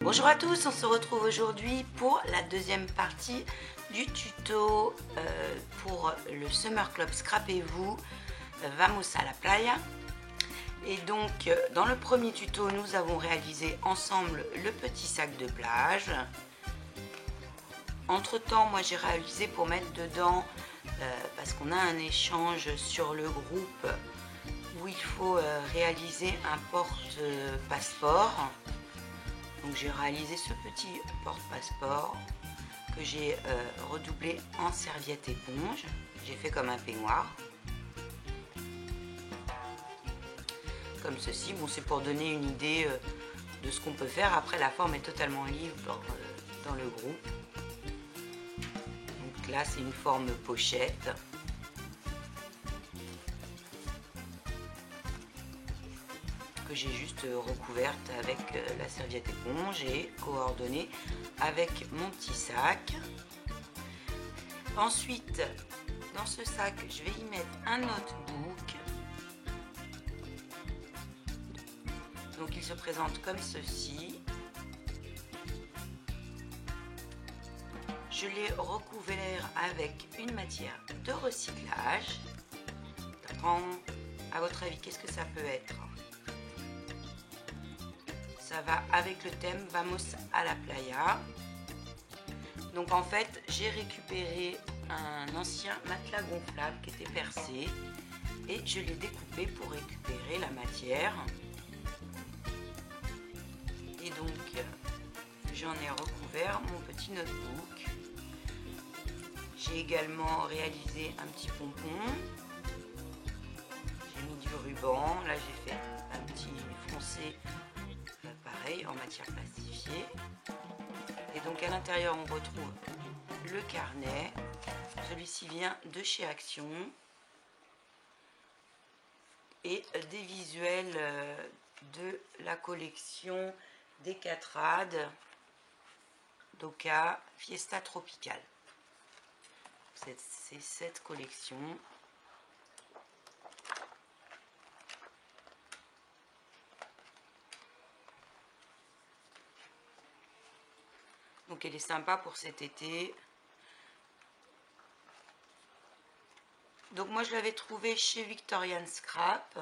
Bonjour à tous, on se retrouve aujourd'hui pour la deuxième partie du tuto pour le Summer Club Scrapez-vous Vamos a la Playa. Et donc dans le premier tuto, nous avons réalisé ensemble le petit sac de plage. Entre temps, moi j'ai réalisé pour mettre dedans, parce qu'on a un échange sur le groupe où il faut réaliser un porte-passeport. Donc j'ai réalisé ce petit porte-passeport que j'ai redoublé en serviette éponge. J'ai fait comme un peignoir. Comme ceci. Bon, c'est pour donner une idée de ce qu'on peut faire. Après, la forme est totalement libre dans le groupe. Donc là, c'est une forme pochette. Que j'ai juste recouverte avec la serviette éponge et coordonnée avec mon petit sac. Ensuite, dans ce sac, je vais y mettre un notebook. Donc il se présente comme ceci. Je l'ai recouvert avec une matière de recyclage. À votre avis, qu'est-ce que ça peut être ? Ça va avec le thème Vamos a la Playa. Donc en fait, j'ai récupéré un ancien matelas gonflable qui était percé et je l'ai découpé pour récupérer la matière. Et donc, j'en ai recouvert mon petit notebook. J'ai également réalisé un petit pompon. J'ai mis du ruban. Là, j'ai fait un petit foncé. Pareil, en matière plastifiée. Et donc à l'intérieur on retrouve le carnet. Celui-ci vient de chez Action. Et des visuels de la collection Decathlon d'Oka Fiesta Tropical. C'est cette collection. Donc elle est sympa pour cet été. Donc moi je l'avais trouvé chez Victorian Scrap.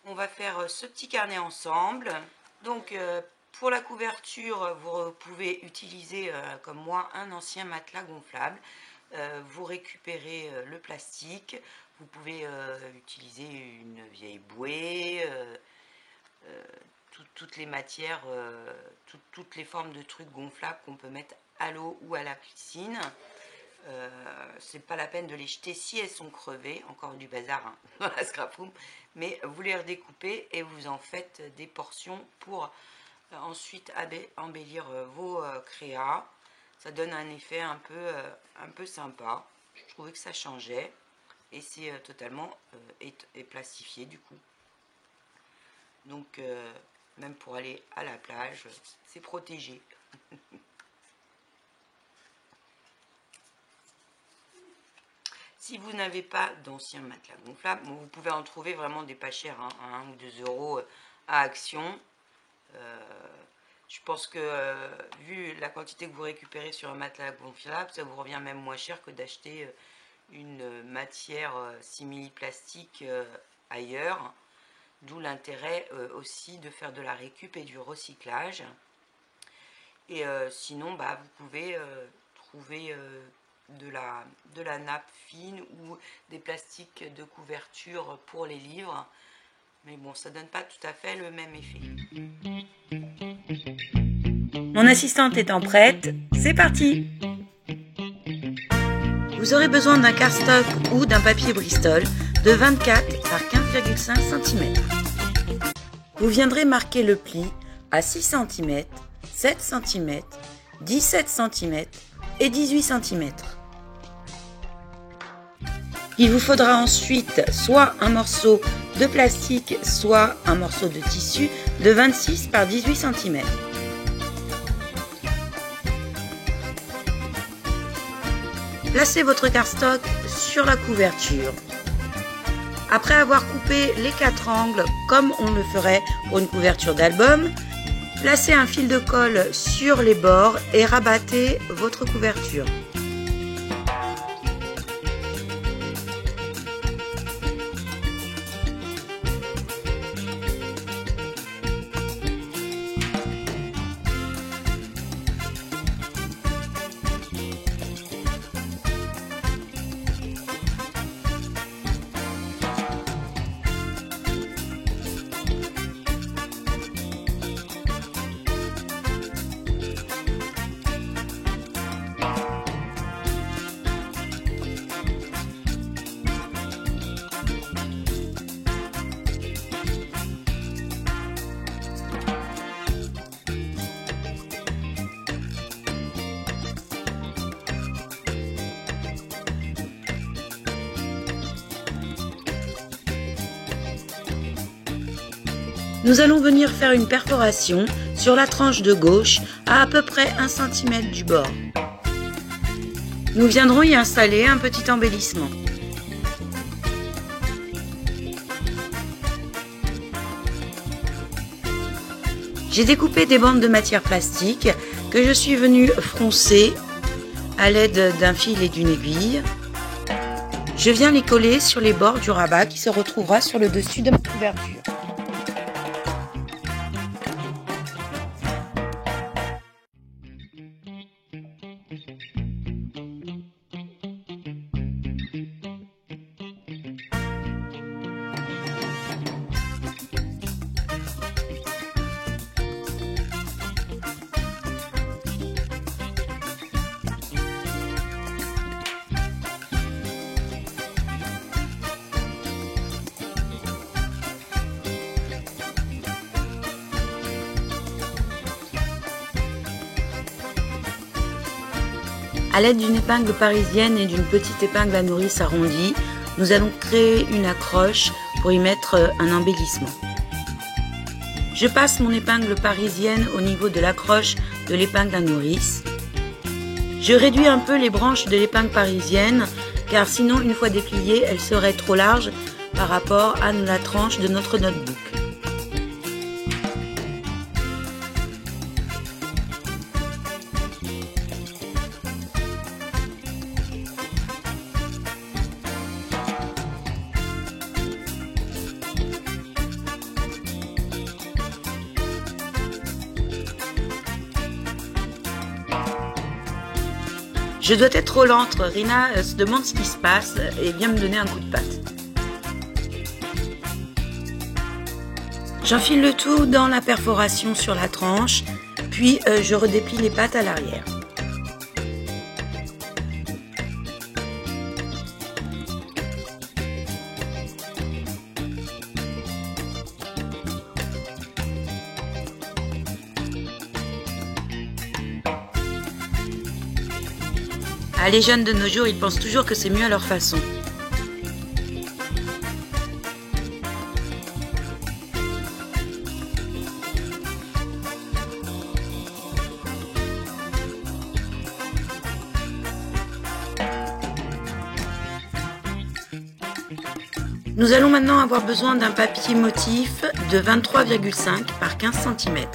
On va faire ce petit carnet ensemble. Donc pour la couverture, vous pouvez utiliser comme moi un ancien matelas gonflable. Vous récupérez le plastique. Vous pouvez utiliser une vieille bouée. Toutes les matières, toutes les formes de trucs gonflables qu'on peut mettre à l'eau ou à la piscine. C'est pas la peine de les jeter si elles sont crevées, encore du bazar hein, dans la scrap room, mais vous les redécoupez et vous en faites des portions pour ensuite embellir vos créas. Ça donne un effet un peu sympa. Je trouvais que ça changeait et c'est totalement plastifié du coup. Donc même pour aller à la plage, c'est protégé. Si vous n'avez pas d'ancien matelas gonflable, vous pouvez en trouver vraiment des pas chers, hein, à 1 ou 2 euros à Action. Je pense que vu la quantité que vous récupérez sur un matelas gonflable, ça vous revient même moins cher que d'acheter une matière simili-plastique ailleurs. D'où l'intérêt aussi de faire de la récup et du recyclage. Et sinon, vous pouvez trouver de la nappe fine ou des plastiques de couverture pour les livres. Mais bon, ça donne pas tout à fait le même effet. Mon assistante étant prête, c'est parti! Vous aurez besoin d'un cardstock ou d'un papier Bristol de 24 par 15,5 cm. Vous viendrez marquer le pli à 6 cm, 7 cm, 17 cm et 18 cm. Il vous faudra ensuite soit un morceau de plastique, soit un morceau de tissu de 26 par 18 cm. Placez votre cardstock sur la couverture. Après avoir coupé les 4 angles comme on le ferait pour une couverture d'album, placez un fil de colle sur les bords et rabattez votre couverture. Nous allons venir faire une perforation sur la tranche de gauche à peu près 1 cm du bord. Nous viendrons y installer un petit embellissement. J'ai découpé des bandes de matière plastique que je suis venue froncer à l'aide d'un fil et d'une aiguille. Je viens les coller sur les bords du rabat qui se retrouvera sur le dessus de ma couverture. A l'aide d'une épingle parisienne et d'une petite épingle à nourrice arrondie, nous allons créer une accroche pour y mettre un embellissement. Je passe mon épingle parisienne au niveau de l'accroche de l'épingle à nourrice. Je réduis un peu les branches de l'épingle parisienne car sinon une fois dépliée, elle serait trop large par rapport à la tranche de notre notebook. Je dois être trop lente, Rina se demande ce qui se passe et vient me donner un coup de patte. J'enfile le tout dans la perforation sur la tranche, puis je redéplie les pattes à l'arrière. Ah, les jeunes de nos jours, ils pensent toujours que c'est mieux à leur façon. Nous allons maintenant avoir besoin d'un papier motif de 23,5 par 15 cm.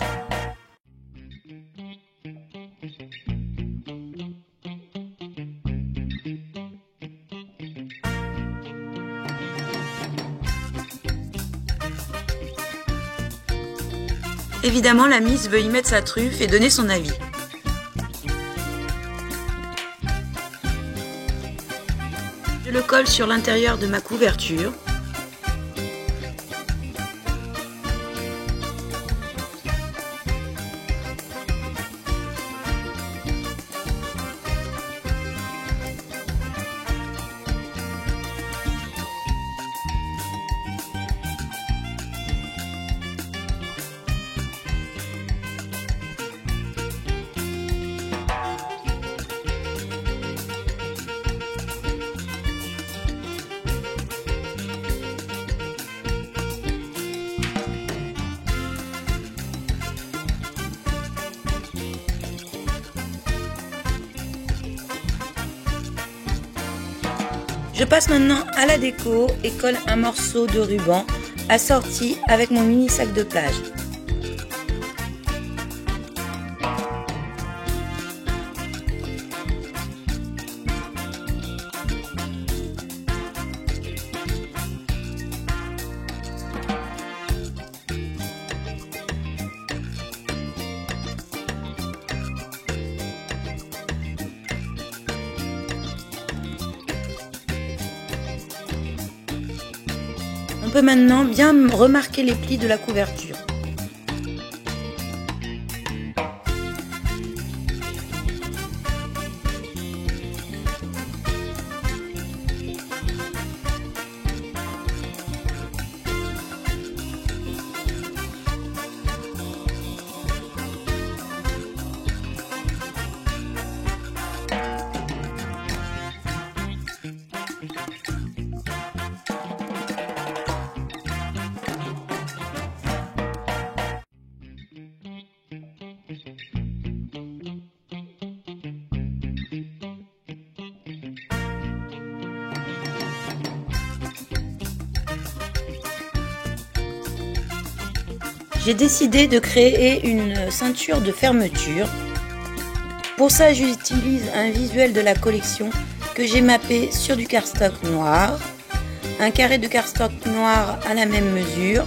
Évidemment, la Miss veut y mettre sa truffe et donner son avis. Je le colle sur l'intérieur de ma couverture. Je passe maintenant à la déco et colle un morceau de ruban assorti avec mon mini sac de plage. On peut maintenant bien remarquer les plis de la couverture. J'ai décidé de créer une ceinture de fermeture. Pour ça, j'utilise un visuel de la collection que j'ai mappé sur du cardstock noir, un carré de cardstock noir à la même mesure,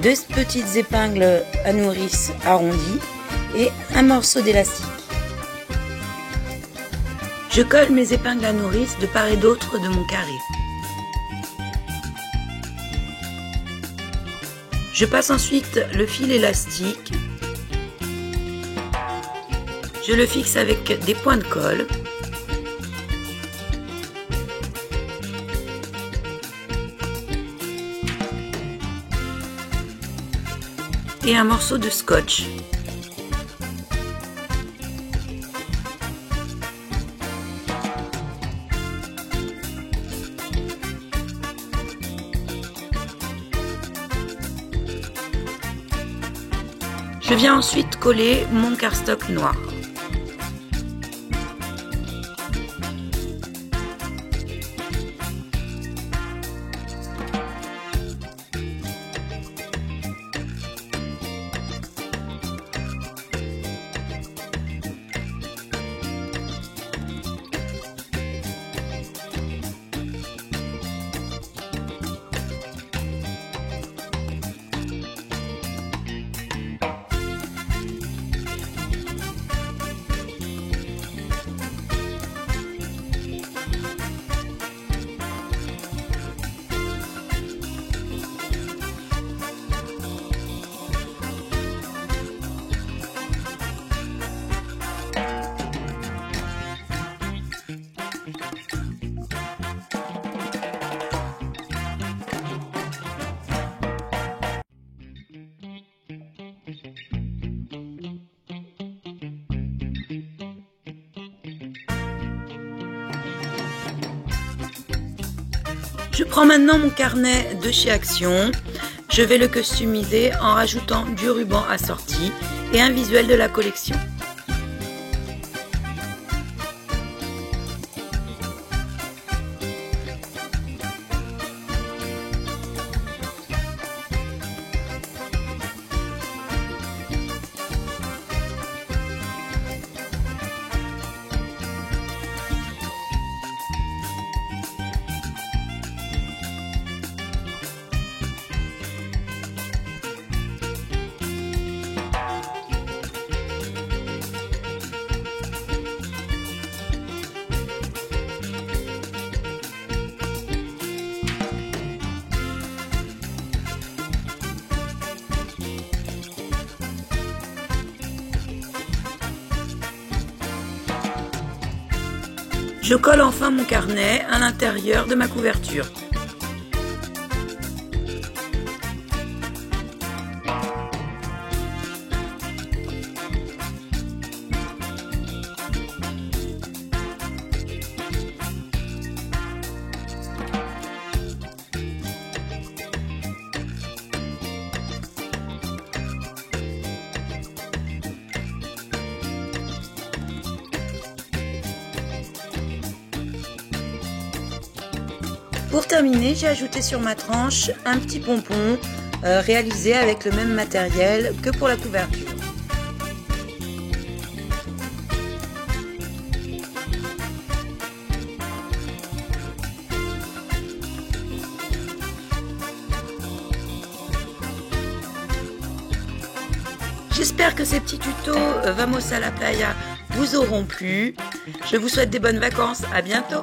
2 petites épingles à nourrice arrondies et un morceau d'élastique. Je colle mes épingles à nourrice de part et d'autre de mon carré. Je passe ensuite le fil élastique. Je le fixe avec des points de colle. Et un morceau de scotch. Je viens ensuite coller mon cardstock noir. Je prends maintenant mon carnet de chez Action. Je vais le customiser en rajoutant du ruban assorti et un visuel de la collection. Je colle enfin mon carnet à l'intérieur de ma couverture. Pour terminer, j'ai ajouté sur ma tranche un petit pompon réalisé avec le même matériel que pour la couverture. J'espère que ces petits tutos Vamos a la playa vous auront plu. Je vous souhaite des bonnes vacances. À bientôt.